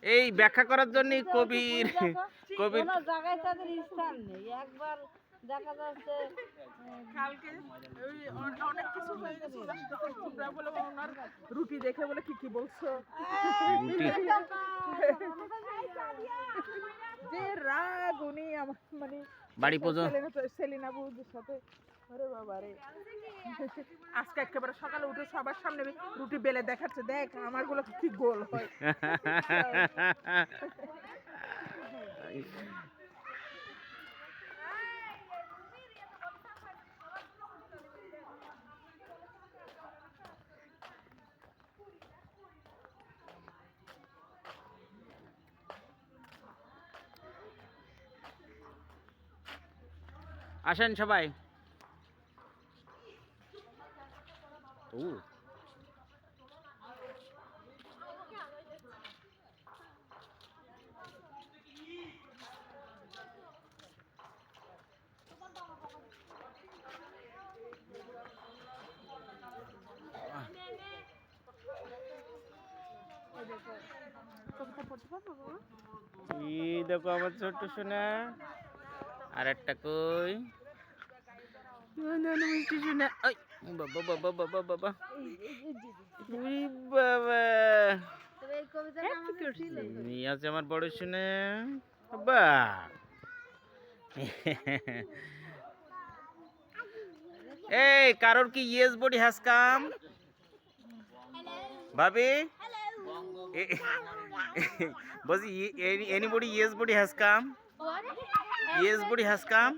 এই ব্যাখ্যা করার জন্য কবির কবির কোনো জায়গায় তাদের স্থান নেই। একবার দেখা যাচ্ছে কালকে ওই অনেক কিছু হয়ে গেছে, তোমরা বলে ওনার রুটি দেখে বলে কি বলছো, রুটি যে রাগ উনি আমার মানে বাড়ি পর্যন্ত সেলিনা বউদের সাথে। আরে বাবা রে, আজকে একেবারে সকালে উঠে সবার সামনে রুটি বেলে দেখাচ্ছে, দেখ আমার গুলো কি গোল হয়। আসেন সবাই। ও এই দেখো আমার ছোট্ট সোনা, আর একটা কই মিষ্টি সোনা। ওই বাবা বাবা বাবা বাবা উই বাবা, তবে এই কবিতাটা আমাদের ছিল। নিয়ে আছে আমার বড় সোনা। বাবা এই কারোর কি ইয়েস বডি হ্যাজ কাম ভাবি? বলছি anybody yes body has come? Yes body has come.